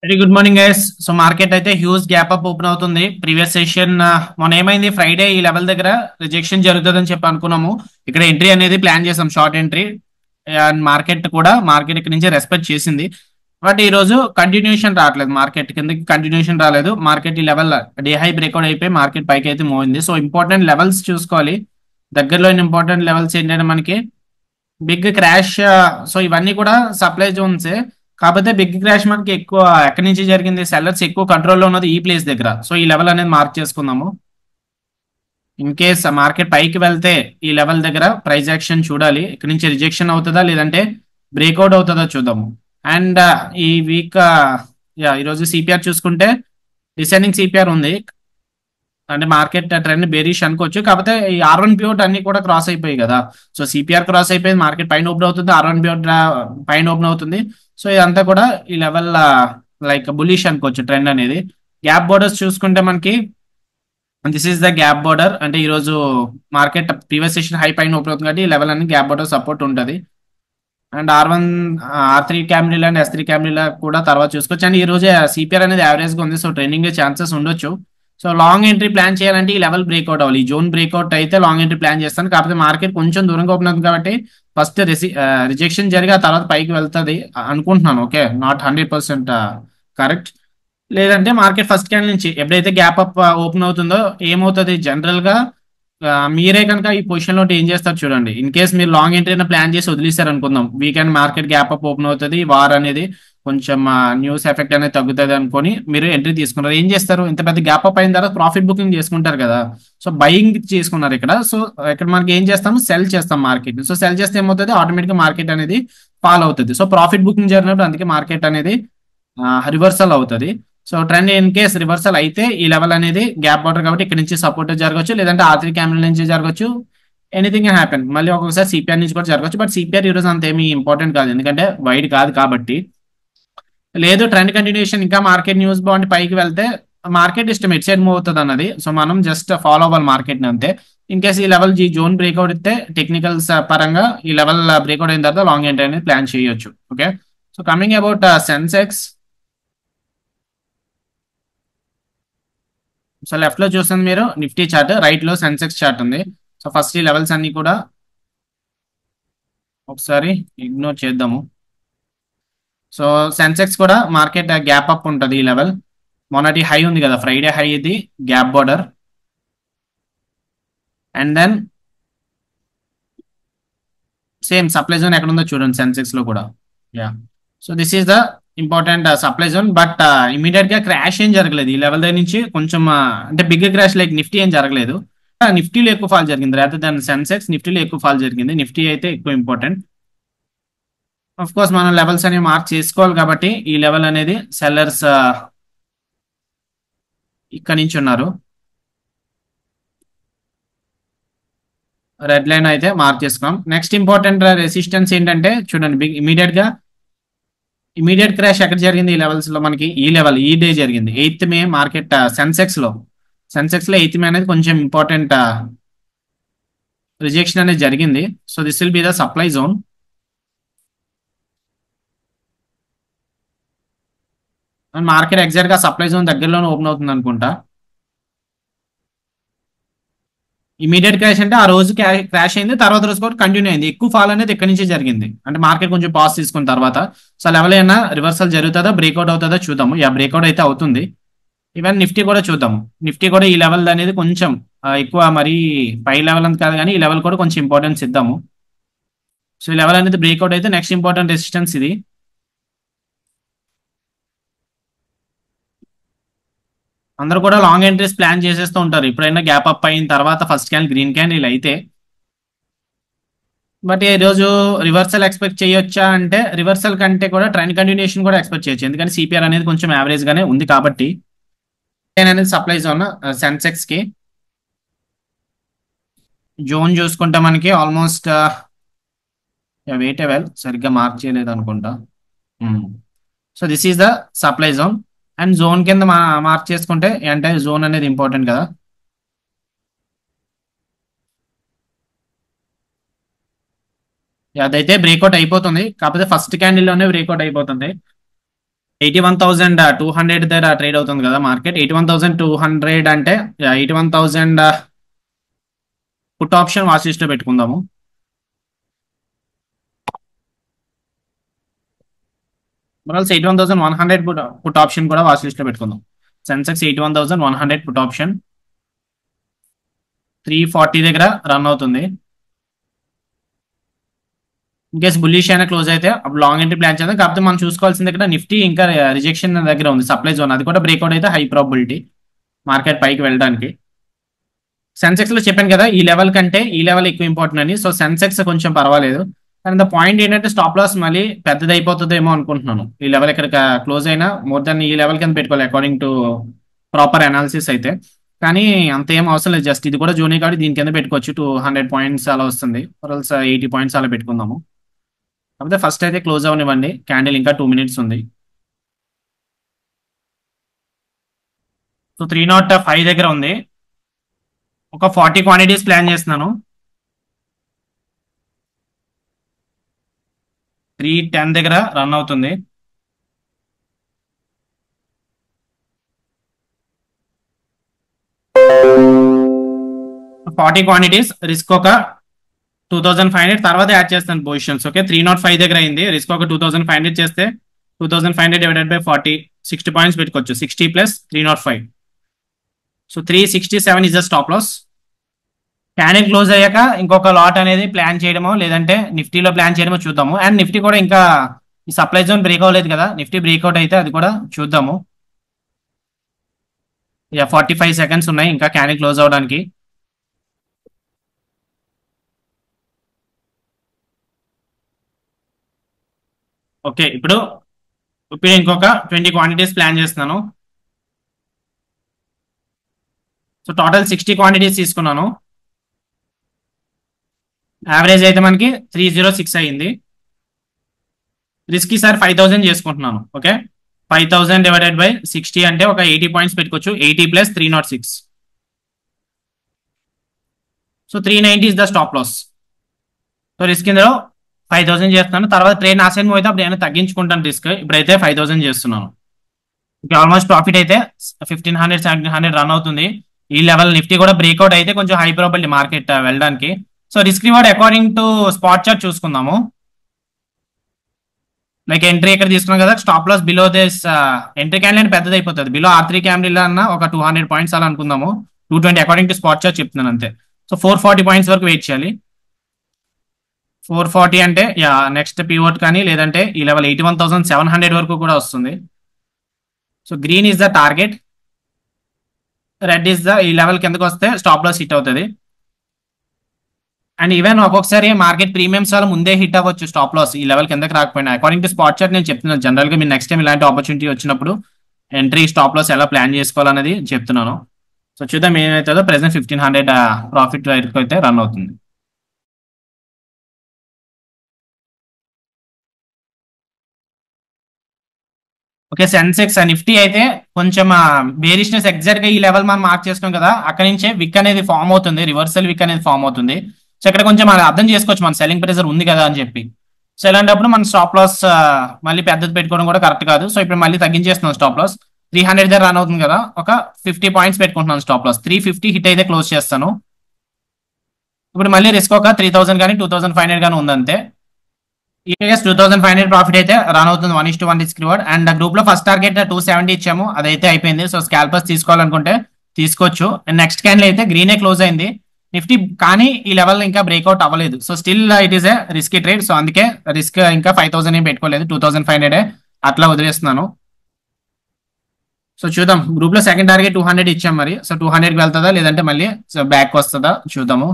Very good morning guys. So market అయితే huge gap up open అవుతుంది. Previous session మొన్న ఏమైంది, ఫ్రైడే ఈ లెవెల్ దగ్గర రిజెక్షన్ జరుగుతుందని చెప్పి అనుకున్నాము. ఇక్కడ ఎంట్రీ అనేది ప్లాన్ చేసాం, షార్ట్ ఎంట్రీ. అండ్ మార్కెట్ కూడా ఇక్కడ నుంచి రెస్పెక్ట్ చేసింది. బట్ ఈ రోజు కంటిన్యూషన్ రావట్లేదు, మార్కెట్ కిందకి కంటిన్యూషన్ రాలేదు. మార్కెట్ ఈ లెవెల్ డే హై బ్రేక్అవుట్ అయిపోయి మార్కెట్ పైకి అయితే మూవ్ అయింది. సో ఇంపార్టెంట్ లెవెల్స్ చూసుకోవాలి. దగ్గరలో ఇంపార్టెంట్ లెవెల్స్ ఏంటంటే మనకి బిగ్ క్రాష్. సో ఇవన్నీ కూడా సప్లై జోన్స్. కాకపోతే బిగ్ క్రాష్ మనకి ఎక్కువ ఎక్కడి నుంచి జరిగింది, సెల్లర్స్ ఎక్కువ కంట్రోల్లో ఉన్నది ఈ ప్లేస్ దగ్గర. సో ఈ లెవెల్ అనేది మార్క్ చేసుకుందాము. ఇన్ కేస్ మార్కెట్ పైకి వెళ్తే ఈ లెవెల్ దగ్గర ప్రైస్ యాక్షన్ చూడాలి. ఇక్కడ నుంచి రిజెక్షన్ అవుతుందా లేదంటే బ్రేక్అవుట్ అవుతుందా చూద్దాము. అండ్ ఈ వీక్ ఈరోజు సిపిఆర్ చూసుకుంటే డిసెండింగ్ సిపిఆర్ ఉంది. అంటే మార్కెట్ ట్రెండ్ బేరిష్ అనుకోవచ్చు. కాకపోతే ఈ R1 ప్యూట్ అన్ని కూడా క్రాస్ అయిపోయి కదా. సో సిపిఆర్ క్రాస్ అయిపోయింది, మార్కెట్ పైన ఓపెన్ అవుతుంది, R1 ప్యూట్ పైన ఓపెన్ అవుతుంది. సో ఇదంతా కూడా ఈ లెవెల్ లైక్ బులిష్ అనుకోవచ్చు ట్రెండ్ అనేది. గ్యాప్ బోర్డర్స్ చూసుకుంటే మనకి this is the gap border. అంటే ఈ రోజు మార్కెట్ ప్రీవియస్ సెషన్ హై పైన ఓపెన్ అవుతుంది కాబట్టి ఈ లెవెల్ అనేది గ్యాప్ బోర్డర్ సపోర్ట్ ఉంటుంది. అండ్ R3 క్యామ్రీల్ అండ్ S3 క్యామ్రీల కూడా తర్వాత చూసుకోవచ్చు. అండ్ ఈ రోజు సిపిఆర్ అనేది యావరేజ్ గా ఉంది. సో ట్రెండింగ్ ఛాన్సెస్ ఉండొచ్చు. సో లాంగ్ ఎంట్రీ ప్లాన్ చేయాలంటే ఈ లెవెల్ బ్రేక్అవుట్ అవ్వాలి. ఈ జోన్ బ్రేక్అవుట్ అయితే లాంగ్ ఎంట్రీ ప్లాన్ చేస్తాను. కాకపోతే మార్కెట్ కొంచెం దూరంగా ఓపెన్ అవుతుంది కాబట్టి ఫస్ట్ రిజెక్షన్ జరిగి ఆ తర్వాత పైకి వెళ్తుంది అనుకుంటున్నాను. Okay, not 100% correct. లేదంటే మార్కెట్ ఫస్ట్ క్యాండిల్ నుంచి ఎప్పుడైతే గ్యాప్ అప్ ఓపెన్ అవుతుందో ఏమవుతుంది జనరల్ గా, మీరే కనుక ఈ పొజిషన్ లో ఉంటే ఏం చేస్తారు చూడండి. ఇన్ కేస్ మీరు లాంగ్ ఎంట్రీ ప్లాన్ చేసి వదిలేశారు అనుకుందాం, weekend market gap up open అవుతుంది, వార్ అనేది కొంచెం న్యూస్ ఎఫెక్ట్ అనేది తగ్గుతుంది అనుకొని మీరు ఎంట్రీ తీసుకున్నారు. ఏం చేస్తారు, ఇంత పెద్ద గ్యాప్ అప్ అయిన తర్వాత ప్రాఫిట్ బుకింగ్ చేసుకుంటారు కదా. సో బయింగ్ చేసుకున్నారు ఇక్కడ. సో ఇక్కడ మనకి ఏం చేస్తాము, సెల్ చేస్తాం మార్కెట్. సో సెల్ చేస్తే ఏమవుతుంది, ఆటోమేటిక్ గా మార్కెట్ అనేది ఫాల్ అవుతుంది. సో ప్రాఫిట్ బుకింగ్ జరిగినప్పుడు అందుకే మార్కెట్ అనేది రివర్సల్ అవుతుంది. So trend in case reversal అయితే ఈ లెవెల్ అనేది గ్యాప్ బార్డర్ కాబట్టి ఇక్కడ నుంచి సపోర్ట్ జరగవచ్చు, లేదంటే R3 క్యామిల్ నుంచి జరగవచ్చు. Anything happen. మళ్ళీ ఒక్కొక్కసారి సిపిఆర్ నుంచి కూడా జరగవచ్చు. బట్ సిపిఆర్ ఈ రోజు అంత ఏమి ఇంపార్టెంట్ కాదు, ఎందుకంటే వైడ్ కాదు కాబట్టి. లేదు ట్రెండ్ కంటిన్యూషన్ ఇంకా మార్కెట్ న్యూస్ బాగుండి పైకి వెళ్తే మార్కెట్ ఇష్టం ఎట్ సైడ్ మూవ్ అవుతుంది అన్నది. సో మనం జస్ట్ ఫాలో అవ్వాలి మార్కెట్ ని అంతే. ఇన్ కేస్ ఈ లెవెల్ జోన్ బ్రేక్అవుట్ ఇస్తే టెక్నికల్స్ పరంగా ఈ లెవెల్ బ్రేక్అవుట్ అయిన తర్వాత లాంగ్ ఎంట్రీ అనేది ప్లాన్ చేయొచ్చు. Okay, so coming about Sensex. So left లో చూస్తుంది మీరు నిఫ్టీ చార్ట్, రైట్ లో సెన్సెక్స్ చార్ట్ ఉంది. సో ఫస్ట్ ఈ లెవెల్స్ అన్ని కూడా ఒకసారి ఇగ్నోర్ చేద్దాము. సో సెన్సెక్స్ కూడా మార్కెట్ గ్యాప్ అప్ ఉంటుంది. ఈ లెవెల్ మొన్నటి హై ఉంది కదా, ఫ్రైడే హై, ఇది gap border. And then same supply zone ఎక్కడ ఉందో చూడండి సెన్సెక్స్ లో కూడా. Yeah, so this is the important supply zone. But immediate గా క్రాష్ ఏం జరగలేదు ఈ లెవెల్ దగ్గర నుంచి. కొంచెం అంటే బిగ్ క్రాష్ లైక్ నిఫ్టీ ఏం జరగలేదు. నిఫ్టీలో ఎక్కువ ఫాల్ జరిగింది రాదర్ దాన్ సెన్సెక్స్. నిఫ్టీలో ఎక్కువ ఫాల్ జరిగింది, నిఫ్టీ అయితే ఎక్కువ ఇంపార్టెంట్. ఆఫ్ కోర్స్ మనం లెవెల్స్ అనేవి మార్క్ చేసుకోవాలి కాబట్టి ఈ లెవెల్ అనేది సెల్లర్స్ ఇక్కడ నుంచి ఉన్నారు. రెడ్ లైన్ అయితే మార్క్ చేసుకున్నాం. నెక్స్ట్ ఇంపార్టెంట్ రెసిస్టెన్స్ ఏంటంటే చూడండి, బిగ్ ఇమీడియట్ క్రాష్ ఎక్కడ జరిగింది ఈ లెవెల్స్ లో మనకి. ఈ లెవెల్ ఈ డే జరిగింది 8th మే మార్కెట్ సెన్సెక్స్ లో 8th మే అనేది కొంచెం ఇంపార్టెంట్ రిజెక్షన్ అనేది జరిగింది. So this will be the supply zone. And market exact గా సప్లై జోన్ దగ్గరలోనే ఓపెన్ అవుతుంది అనుకుంటా. ఇమీడియట్ క్రాష్ అంటే ఆ రోజు క్రాష్ అయింది, తర్వాత రోజు కూడా కంటిన్యూ అయింది. ఎక్కువ ఫాల్ అనేది ఇక్కడ నుంచి జరిగింది, అంటే మార్కెట్ కొంచెం పాస్ తీసుకున్న తర్వాత. సో లెవెల్ అయినా రివర్సల్ జరుగుతుందా బ్రేక్అవుట్ అవుతుందా చూద్దాము. బ్రేక్అవుట్ అయితే అవుతుంది. ఈవెన్ నిఫ్టీ కూడా చూద్దాము. నిఫ్టీ కూడా ఈ లెవెల్ అనేది కొంచెం ఎక్కువ మరీ పై లెవెల్ అంత కాదు కానీ ఈ లెవెల్ కూడా కొంచెం ఇంపార్టెన్స్ ఇద్దాము. సో ఈ లెవెల్ అనేది బ్రేక్అవుట్ అయితే నెక్స్ట్ ఇంపార్టెంట్ రెసిస్టెన్స్ ఇది. అందరూ కూడా లాంగ్ ఎంట్రీస్ ప్లాన్ చేసేస్తూ ఉంటారు ఎప్పుడైనా గ్యాప్ అప్ అయిన తర్వాత ఫస్ట్ క్యాండిల్ గ్రీన్ క్యాండిల్ అయితే. బట్ ఈ రోజు రివర్సల్ ఎక్స్పెక్ట్ చేయొచ్చా అంటే రివర్సల్ కంటే కూడా ట్రెండ్ కంటిన్యూషన్ కూడా ఎక్స్పెక్ట్ చేయొచ్చు, ఎందుకంటే సిపిఆర్ అనేది కొంచెం యావరేజ్ గానే ఉంది కాబట్టి. అనేది సప్లై జోన్ సెన్సెక్స్ కి. జోన్ చూసుకుంటే మనకి ఆల్మోస్ట్ వెయిట్ వెల్ సరిగ్గా మార్క్ చేయలేదు అనుకుంటా. So this is the supply zone. And zone కింద మార్క్ చేసుకుంటే అంటే జోన్ అనేది ఇంపార్టెంట్ కదా. అదైతే బ్రేక్అవుట్ అయిపోతుంది, కాకపోతే ఫస్ట్ క్యాండిల్ లోనే బ్రేక్అవుట్ అయిపోతుంది. 81,200 దగ్గర ట్రేడ్ అవుతుంది కదా మార్కెట్. 81,200 అంటే 81,000 పుట్ ఆప్షన్ వాచ్ లిస్ట్ లో పెట్టుకుందాము. మరల్స్ 81,100 పుట్ ఆప్షన్ కూడా వాచ్ లిస్ట్ లో పెట్టుకుందాం. సెన్సెక్స్ 81,100 పుట్ ఆప్షన్ 340 దగ్గర రన్ అవుతుంది. ఇన్కేస్ బుల్లిష్ అయినా క్లోజ్ అయితే అప్పుడు లాంగ్ ఎంట్రీ ప్లాన్ చేద్దాం. కాకపోతే మనం చూసుకోవాల్సింది ఇక్కడ నిఫ్టీ ఇంకా రిజెక్షన్ దగ్గర ఉంది, సప్లై జోన్. అది కూడా బ్రేక్అవుట్ అయితే హై ప్రాబిలిటీ మార్కెట్ పైకి వెళ్ళడానికి. సెన్సెక్స్ లో చెప్పాను కదా, ఈ లెవెల్ కంటే ఈ లెవెల్ ఎక్కువ ఇంపార్టెంట్ అని. సో సెన్సెక్స్ కొంచెం పర్వాలేదు, కానీ ద పాయింట్ ఏంటంటే స్టాప్ లాస్ మళ్ళీ పెద్దది అయిపోతుందేమో అనుకుంటున్నాను. ఈ లెవెల్ ఇక్కడ క్లోజ్ అయినా మోర్ దాన్ ఈ లెవెల్ కింద పెట్టుకోవాలి అకార్డింగ్ టు ప్రాపర్ అనాలిసిస్ అయితే. కానీ అంత ఏం అవసరం లేదు, జస్ట్ ఇది కూడా జోనే కాబట్టి దీని కింద పెట్టుకోవచ్చు. 200 పాయింట్స్ అలా వస్తుంది, 80 పాయింట్స్ అలా పెట్టుకుందాము. కాకపోతే ఫస్ట్ అయితే క్లోజ్ అవనివ్వండి, క్యాండిల్ ఇంకా 2 minutes ఉంది. సో 305 దగ్గర ఉంది, ఒక 40 క్వాంటిటీస్ ప్లాన్ చేస్తున్నాను. 310 దగ్గర రన్ అవుతుంది. ఫార్టీ క్వాంటిటీస్, రిస్క్ ఒక 2,500 తర్వాత యాడ్ చేస్తాను పొజిషన్స్. ఓకే, 305 దగ్గర అయింది, రిస్క్ ఒక 2,500 చేస్తే 2,500 డివైడెడ్ బై 40, 60 పాయింట్స్ పెట్టుకోవచ్చు. 60 plus 305, so 367 is the stop loss. Candle close అయ్యాక ఇంకొక లాట్ అనేది ప్లాన్ చేయడమో లేదంటే నిఫ్టీలో ప్లాన్ చేయడమో చూద్దాము. అండ్ నిఫ్టీ కూడా ఇంకా ఈ సప్లై జోన్ బ్రేక్ అవ్వలేదు కదా, నిఫ్టీ బ్రేక్అవుట్ అయితే అది కూడా చూద్దాము. 45 seconds ఉన్నాయి ఇంకా క్యాండిల్ క్లోజ్ అవడానికి. ఓకే, ఇప్పుడు ఇంకొక 20 క్వాంటిటీస్ ప్లాన్ చేస్తున్నాను. సో టోటల్ 60 క్వాంటిటీస్ తీసుకున్నాను. యావరేజ్ అయితే మనకి 306 అయ్యింది. రిస్క్ ఈసారి 5,000 చేసుకుంటున్నాను. ఓకే, 5,000 డివైడెడ్ బై 60 అంటే ఒక 80 పాయింట్స్ పెట్టుకోవచ్చు. 80 plus 306, so 390 is the stop loss. So risk ఇందులో 5,000 చేస్తున్నాను. తర్వాత ట్రైన్ ఆసైన్ అయితే అప్పుడు ఏమైనా తగ్గించుకుంటాను రిస్క్. ఇప్పుడైతే 5,000 చేస్తున్నాను. ఆల్మోస్ట్ ప్రాఫిట్ అయితే 1,500 1,700 రన్ అవుతుంది. ఈ లెవెల్ నిఫ్టీ కూడా బ్రేక్అవుట్ అయితే కొంచెం హై ప్రాబిలిటీ మార్కెట్ వెళ్ళడానికి. So risk reward according to spot chart చూసుకుందాము. లైక్ ఎంట్రీ ఇక్కడ తీసుకున్నాం కదా, stop loss below this entry candle పెద్దది అయిపోతుంది. బిలో R3 క్యాండిల్ అన్న ఒక 200 పాయింట్స్ అలా అనుకుందాము. 220 అకార్డింగ్ టు స్పాట్ చార్ట్ చెప్తున్నాను అంతే. సో 440 పాయింట్స్ వరకు వెయిట్ చేయాలి. 440 అంటే నెక్స్ట్ పివోట్ కానీ లేదంటే ఈ లెవెల్ 81,700 వరకు కూడా వస్తుంది. So green is the target, red is the ఈ లెవెల్ కిందకు వస్తే స్టాప్ లాస్ హిట్ అవుతుంది. అండ్ ఈవెన్ ఒక్కొక్కసారి మార్కెట్ ప్రీమియమ్స్ వల్ల ముందే హిట్ అవ్వచ్చు స్టాప్ లాస్ ఈ లెవెల్ కిందకి రాకపోయినా. అకార్డింగ్ టు స్పాట్ చార్ట్ నేను చెప్తున్నాను. జనరల్ గా మీరు నెక్స్ట్ టైం ఇలాంటి ఆపర్చునిటీ వచ్చినప్పుడు ఎంట్రీ స్టాప్ లాస్ ఎలా ప్లాన్ చేసుకోవాలనేది చెప్తున్నాను. సో చూద్దాం ఏమవుతుందో. ప్రెసెంట్ 1,500 ప్రాఫిట్ వరకు అయితే రన్ అవుతుంది. ఓకే, సెన్సెక్స్ నిఫ్టీ అయితే కొంచెం బేరిష్నెస్ ఎగ్జాక్ట్ గా ఈ లెవెల్ మనం మార్క్ చేసుకున్నాం కదా, అక్కడ నుంచే విక్ అనేది ఫామ్ అవుతుంది, రివర్సల్ విక్ అనేది ఫామ్ అవుతుంది. సో ఇక్కడ కొంచెం మనం అర్థం చేసుకోవచ్చు మన సెల్లింగ్ ప్రెజర్ ఉంది కదా అని చెప్పి. సో ఇలాంటప్పుడు మన స్టాప్ లాస్ మళ్ళీ పెద్దది పెట్టుకోవడం కూడా కరెక్ట్ కాదు. సో ఇప్పుడు మళ్ళీ తగ్గించేస్తున్నాం స్టాప్ లాస్. 300 దగ్గర రన్ అవుతుంది కదా, ఒక 50 పాయింట్స్ పెట్టుకుంటున్నాను స్టాప్ లాస్. 350 హిట్ అయితే క్లోజ్ చేస్తాను. ఇప్పుడు మళ్ళీ రిస్క్ ఒక 3,000 కానీ 2,500 కానీ ఉందంతే. ఈఎస్ 2,500 ప్రాఫిట్ అయితే రన్ అవుతుంది. 1:1 రిస్క్ రివార్డ్. అండ్ గ్రూప్ లో ఫస్ట్ టార్గెట్ 270 ఇచ్చాము, అదైతే అయిపోయింది. సో స్కాల్పర్స్ తీసుకోవాలనుకుంటే తీసుకోవచ్చు. అండ్ నెక్స్ట్ క్యాండిల్ అయితే గ్రీనే క్లోజ్ అయింది నిఫ్టీ, కానీ ఈ లెవెల్ ఇంకా బ్రేక్అవుట్ అవ్వలేదు. So still it is a risky trade. So అందుకే రిస్క్ ఇంకా 5,000 ఏం పెట్టుకోలేదు, 2,500 అట్లా వదిలేస్తున్నాను. సో చూద్దాం, గ్రూప్ లో సెకండ్ టార్గెట్ 200 ఇచ్చాం మరి. సో 200కి వెళ్తుందా లేదంటే మళ్ళీ బ్యాక్ వస్తుందా చూద్దాము.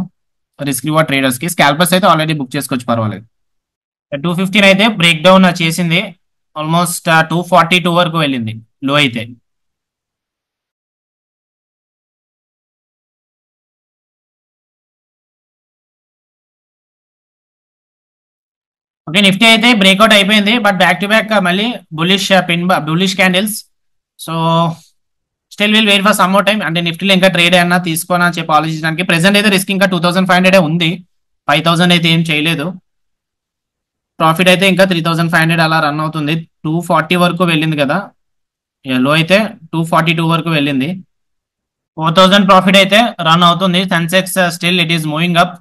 రిస్క్ రివార్డ్ ట్రేడర్స్ కి స్కాల్పర్స్ అయితే ఆల్రెడీ బుక్ చేసుకోవచ్చు, పర్వాలేదు. 215 అయితే బ్రేక్ డౌన్ చేసింది, ఆల్మోస్ట్ 242 వరకు వెళ్ళింది లో అయితే. ఓకే, నిఫ్టీ అయితే బ్రేక్అవుట్ అయిపోయింది, బట్ బ్యాక్ టు బ్యాక్ మళ్ళీ bullish candles. So still will wait for some more time. అంటే నిఫ్టీలో ఇంకా ట్రేడ్ అయినా తీసుకోనా అని చెప్పి ఆలోచించడానికి. ప్రెసెంట్ అయితే రిస్క్ ఇంకా 2,500 ఉంది, 5,000 అయితే ఏం చేయలేదు. ప్రాఫిట్ అయితే ఇంకా 3,500 అలా రన్ అవుతుంది. 240 వరకు వెళ్ళింది కదా. లో అయితే 242 వరకు వెళ్ళింది. 4000 ప్రాఫిట్ అయితే రన్ అవుతుంది. Sensex still it is moving up,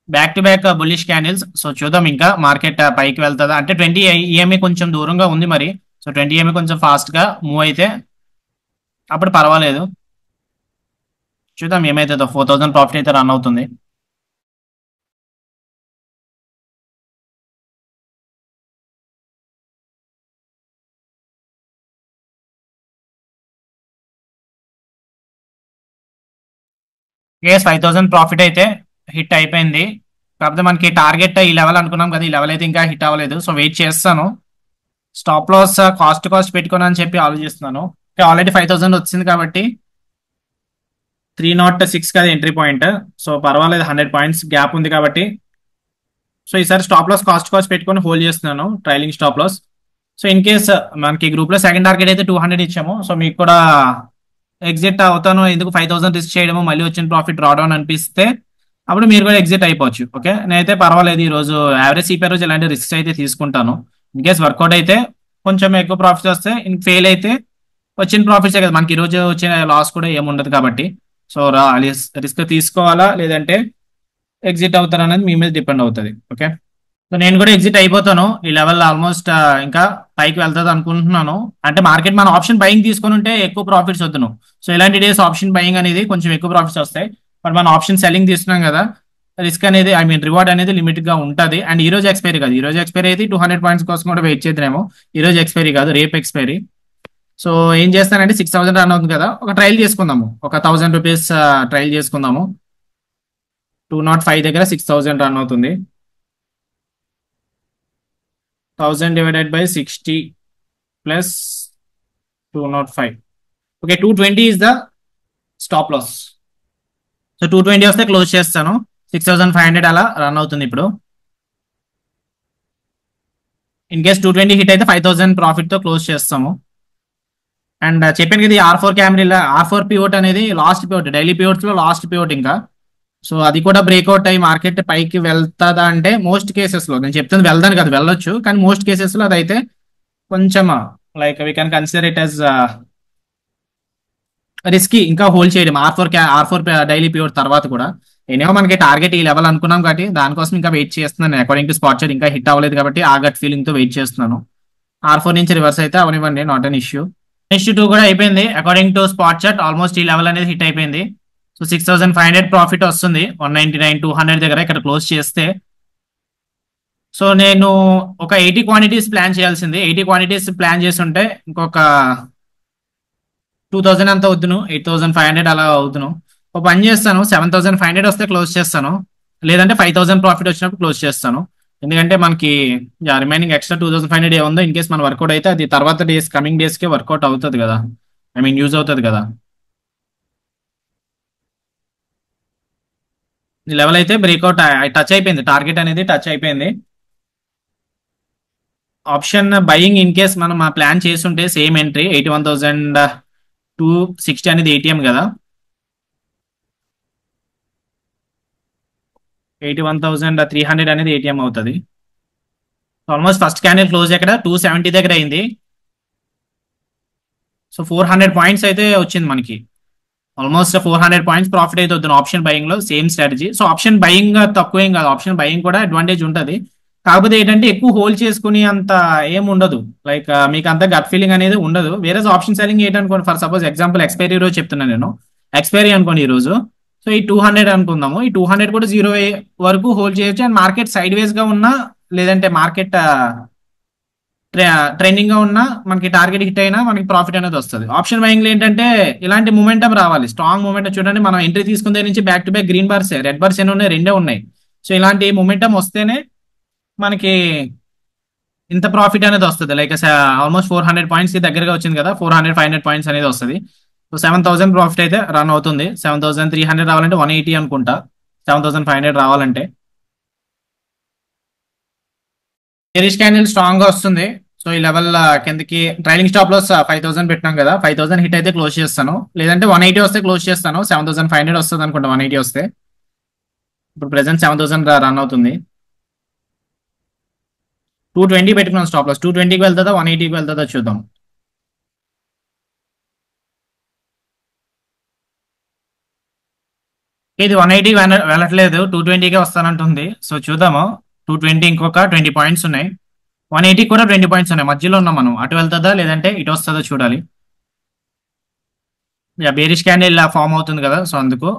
back to back bullish candles. So చూద్దాం ఇంకా మార్కెట్ పైకి వెళ్తుందా అంటే 20 ఈఎంఐ కొంచెం దూరంగా ఉంది మరి. సో 20 ఈఎంఐ కొంచెం ఫాస్ట్ గా మూవ్ అయితే అప్పుడు పర్వాలేదు. చూద్దాం ఏమైతుందో. 4000 ప్రాఫిట్ అయితే రన్ అవుతుంది. కేస్ 5000 ప్రాఫిట్ అయితే హిట్ అయిపోయింది. కాకపోతే మనకి టార్గెట్ ఈ లెవెల్ అనుకున్నాం కదా, ఈ లెవెల్ అయితే ఇంకా హిట్ అవ్వలేదు. సో వెయిట్ చేస్తాను. స్టాప్ లాస్ కాస్ట్ పెట్టుకున్నా అని చెప్పి ఆలోచిస్తున్నాను. ఆల్రెడీ 5000 వచ్చింది కాబట్టి 306 కదా ఎంట్రీ పాయింట్. సో పర్వాలేదు, 100 పాయింట్స్ గ్యాప్ ఉంది కాబట్టి. సో ఈసారి స్టాప్ లాస్ కాస్ట్ పెట్టుకొని హోల్డ్ చేస్తున్నాను, trailing stop loss. So in case మనకి గ్రూప్ లో సెకండ్ టార్గెట్ అయితే 200 ఇచ్చాము. సో మీకు కూడా ఎగ్జిట్ అవుతాను, ఎందుకు 5000 రిస్క్ చేయడము, మళ్ళీ వచ్చిన ప్రాఫిట్ రావడం అనిపిస్తే అప్పుడు మీరు కూడా ఎగ్జిట్ అయిపోవచ్చు. ఓకే, నేనైతే పర్వాలేదు ఈ రోజు యావరేజ్ సిపిఐ రోజు ఇలాంటి రిస్క్ అయితే తీసుకుంటాను. ఇన్ కేస్ వర్కౌట్ అయితే కొంచెం ఎక్కువ ప్రాఫిట్స్ వస్తే, ఇన్ ఫెయిల్ అయితే వచ్చిన ప్రాఫిట్సే కదా మనకి, ఈ రోజు వచ్చిన లాస్ కూడా ఏముండదు కాబట్టి. సో రిస్క్ తీసుకోవాలా లేదంటే ఎగ్జిట్ అవుతారా అనేది మీ మీద డిపెండ్ అవుతుంది. ఓకే, సో నేను కూడా ఎగ్జిట్ అయిపోతాను. ఈ లెవెల్ ఆల్మోస్ట్ ఇంకా పైకి వెళ్తుంది అనుకుంటున్నాను. అంటే మార్కెట్ మన ఆప్షన్ బయింగ్ తీసుకొని ఉంటే ఎక్కువ ప్రాఫిట్స్ వద్దును. సో ఇలాంటి డేస్ ఆప్షన్ బయింగ్ అనేది కొంచెం ఎక్కువ ప్రాఫిట్స్ వస్తాయి. బట్ మనం ఆప్షన్ సెల్లింగ్ తీసుకున్నాం కదా, రిస్క్ అనేది రివార్డ్ అనేది లిమిట్ గా ఉంటుంది. అండ్ ఈ రోజు ఎక్స్పైరీ కాదు, ఈ రోజు ఎక్స్పైరీ అయితే 200 పాయింట్స్ కోసం కూడా వెయిట్ చేద్దామేమో. ఈ రోజు ఎక్స్పైరీ కాదు, రేపు ఎక్స్పైరీ. సో ఏం చేస్తానంటే 6000 రన్ అవుతుంది కదా, ఒక ట్రయల్ చేసుకుందాము, ఒక 1000 రూపీస్ ట్రయల్ చేసుకుందాము. 205 దగ్గర 6000 రన్ అవుతుంది. 1000 divided by 60 plus 205. Okay, 220 is the stop loss. So 220 వస్తే క్లోజ్ చేస్తాను. 6500 అలా రన్ అవుతుంది ఇప్పుడు. ఇన్ కేస్ 220 హిట్ అయితే 5000 ప్రాఫిట్ తో క్లోజ్ చేస్తాము. అండ్ చెప్పాను కదా, R4 క్యామెరా, R4 పివోట్ అనేది లాస్ట్ పివోట్, డైలీ పివోట్స్ లో లాస్ట్ పివోట్ ఇంకా. సో అది కూడా బ్రేక్అవుట్ అయ్యి మార్కెట్ పైకి వెళ్తాదా అంటే మోస్ట్ కేసెస్ లో, నేను చెప్తుంది వెళ్దాను కదా, వెళ్ళొచ్చు, కానీ మోస్ట్ కేసెస్ లో అదైతే కొంచెం like we can consider it as risky ఇంకా హోల్డ్ చేయడం ఆర్ ఫోర్ డైలీ పివోట్ తర్వాత కూడా. ఏమో మనకి టార్గెట్ ఈ లెవెల్ అనుకున్నాం కాబట్టి దానికోసం ఇంకా వెయిట్ చేస్తున్నాను. అకార్డింగ్ టు స్పాట్ చార్ట్ ఇంకా హిట్ అవ్వలేదు కాబట్టి ఆ గట్ ఫీలింగ్ తో వెయిట్ చేస్తున్నాను. R4 నుంచి రివర్స్ అయితే అవనివ్వండి, నాట్ అన్ ఇష్యూ. H2 కూడా అయిపోయింది. According to spot chart almost ఈ లెవెల్ అనేది హిట్ అయిపోయింది. సో 6500 ప్రాఫిట్ వస్తుంది. 199 200 దగ్గర ఇక్కడ క్లోజ్ చేస్తే. సో నేను ఒక 80 క్వాంటిటీస్ ప్లాన్ చేయాల్సింది. 80 క్వాంటిటీస్ ప్లాన్ చేస్తుంటే ఇంకొక 2000 అంతా వద్దును, 8500 అలా అవుతును. ఒక పని చేస్తాను, 7500 వస్తే క్లోజ్ చేస్తాను, లేదంటే 5000 ప్రాఫిట్ వచ్చినప్పుడు క్లోజ్ చేస్తాను. ఎందుకంటే మనకి రిమైనింగ్ ఎక్స్ట్రా 2500 ఏముందో ఇన్ కేస్ మన వర్కౌట్ అయితే అది తర్వాత డేస్, కమింగ్ డేస్ కి వర్కౌట్ అవుతుంది కదా, యూజ్ అవుతుంది కదా. ఈ లెవెల్ అయితే బ్రేక్అవుట్ టచ్ అయిపోయింది, టార్గెట్ అనేది టచ్ అయిపోయింది. ఆప్షన్ బయింగ్ ఇన్ కేస్ మనం ప్లాన్ చేస్తుంటే సేమ్ ఎంట్రీ 81,260 అనేది ఏటీఎం కదా, 81,300 అనేది ఏటీఎం అవుతుంది. ఆల్మోస్ట్ ఫస్ట్ క్యాండిల్ క్లోజ్ ఎక్కడ 270 దగ్గర అయింది. సో 400 పాయింట్స్ అయితే వచ్చింది మనకి. ఆల్మోస్ట్ 400 పాయింట్స్ ప్రాఫిట్ అయితే వద్దు ఆప్షన్ బయింగ్ లో, same strategy. So option buying తక్కువేం కాదు, ఆప్షన్ బయింగ్ కూడా అడ్వాంటేజ్ ఉంటుంది. కాకపోతే ఏంటంటే ఎక్కువ హోల్డ్ చేసుకుని అంత ఏం ఉండదు, లైక్ మీకు అంత గట్ ఫీలింగ్ అనేది ఉండదు. వేరే ఆప్షన్ సెల్లింగ్ ఏంటనుకోండి, ఫర్ సపోజ్ ఎగ్జాంపుల్ ఎక్స్పైరీ రోజు చెప్తున్నాను నేను, ఎక్స్పైరీ అనుకోండి ఈ రోజు. సో ఈ 200 అనుకుందాము, ఈ 200 కూడా 0 వరకు హోల్డ్ చేయొచ్చు. అండ్ మార్కెట్ సైడ్ వేస్ గా ఉన్నా, లేదంటే మార్కెట్ ట్రెండింగ్ గా ఉన్నా మనకి టార్గెట్ హిట్ అయినా మనకి ప్రాఫిట్ అనేది వస్తుంది. ఆప్షన్ బయింగ్ లో ఏంటంటే ఇలాంటి మూమెంటం రావాలి, స్ట్రాంగ్ మూమెంటం. చూడండి మనం ఎంట్రీ తీసుకునే నుంచి back to back green bars, red bars ఎన్ని ఉన్నాయి, రెండే ఉన్నాయి. సో ఇలాంటి మూమెంటం వస్తేనే మనకి ఇంత ప్రాఫిట్ అనేది వస్తుంది. లైక్ ఆల్మోస్ట్ 400 పాయింట్స్ దగ్గరగా వచ్చింది కదా, 400-500 పాయింట్స్ అనేది వస్తుంది. సో 7000 ప్రాఫిట్ అయితే రన్ అవుతుంది. 7300 రావాలంటే 180 అనుకుంటా, 7500 రావాలంటే. బేరిష్ క్యాండిల్ స్ట్రాంగ్ గా వస్తుంది. సో ఈ లెవెల్ కిందకి ట్రైలింగ్ స్టాప్ లాస్ 5000 పెట్టినాం కదా, 5000 హిట్ అయితే క్లోజ్ చేస్తాను, లేదంటే 180 వస్తే క్లోజ్ చేస్తాను. 7500 వస్తుంది అనుకుంటా 180 వస్తే. ఇప్పుడు ప్రెసెంట్ 7000 రన్ అవుతుంది. 220 పెట్టుకున్నాం స్టాప్ లాస్. 220కి వెళ్తుందా 180కి వెళ్తుందా చూద్దాం. ఇది 180 వెళ్ళట్లేదు, 220కే వస్తానంటుంది. సో చూద్దాము. 220 ఇంకొక 20 పాయింట్స్ ఉన్నాయి. 180 కూడా 20 పాయింట్స్ ఉన్నాయి. మధ్యలో ఉన్నాం మనం. అటు వెళ్తుందా లేదంటే ఇటు వస్తుందో చూడాలి. బేరిష్ క్యాండిల్ ఇలా ఫామ్ అవుతుంది కదా, సో అందుకు.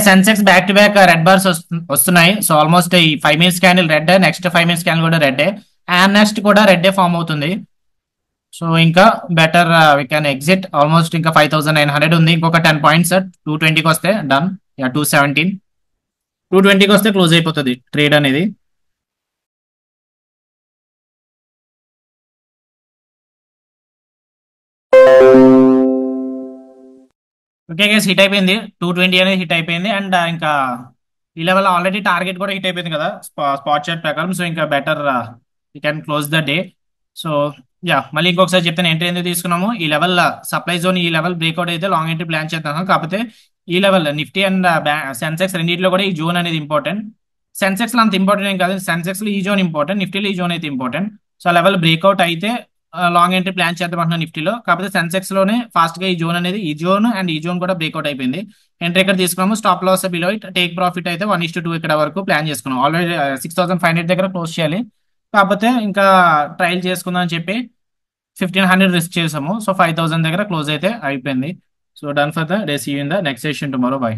Sensex back to back red bars వస్తున్నాయి. సో ఆల్మోస్ట్ ఈ 5 minutes candle red, next 5 minutes candle కూడా రెడ్, అండ్ నెక్స్ట్ కూడా రెడ్ ఫామ్ అవుతుంది. సో ఇంకా better we can exit. Almost ఇంకా 5900 ఉంది. ఇంకొక 10 పాయింట్స్ 220కి వస్తే డన్. 217, 220కి వస్తే క్లోజ్ అయిపోతుంది ట్రేడ్ అనేది. ఓకే గైస్, హిట్ అయిపోయింది. 220 అనేది హిట్ అయిపోయింది. అండ్ ఇంకా ఈ లెవెల్ ఆల్రెడీ టార్గెట్ కూడా హిట్ అయిపోయింది కదా స్పాట్ చార్ట్ ప్రకారం. సో ఇంకా better you can close the day. So మళ్ళీ ఇంకొకసారి చెప్తాను ఎంట్రీ ఎందుకు తీసుకున్నాము. ఈ లెవెల్ సప్లై జోన్, ఈ లెవెల్ బ్రేక్అవుట్ అయితే లాంగ్ ఎంట్రీ ప్లాన్ చేద్దాం. కాకపోతే ఈ లెవెల్ నిఫ్టీ అండ్ సెన్సెక్స్ రెండింటిలో కూడా ఈ జోన్ అనేది ఇంపార్టెంట్. సెన్సెక్స్ లో అంత ఇంపార్టెంట్ ఏం కాదు. సెన్సెక్స్ లో ఈ జోన్ ఇంపార్టెంట్, నిఫ్టీలో ఈ జోన్ అయితే ఇంపార్టెంట్. సో ఆ లెవెల్ బ్రేక్అవుట్ అయితే లాంగ్ ఎంట్రీ ప్లాన్ చేద్దాం అంటున్నా నిఫ్టీలో. కాకపోతే సెన్సెక్స్ లోనే ఫాస్ట్ గా ఈ జోన్ అనేది, ఈ జోన్ అండ్ ఈ జోన్ కూడా బ్రేక్అవుట్ అయిపోయింది. ఎంట్రీ ఇక్కడ తీసుకున్నాము. Stop loss below it, take profit అయితే 1:2 ఇక్కడ వరకు ప్లాన్ చేసుకున్నాం. ఆల్రెడీ 6500 దగ్గర క్లోజ్ చేయాలి. కాకపోతే ఇంకా ట్రయల్ చేసుకుందాం అని చెప్పి 1500 రిస్క్ చేసాము. సో 5000 దగ్గర క్లోజ్ అయితే అయిపోయింది. So done for the day. See you in the next session tomorrow. By.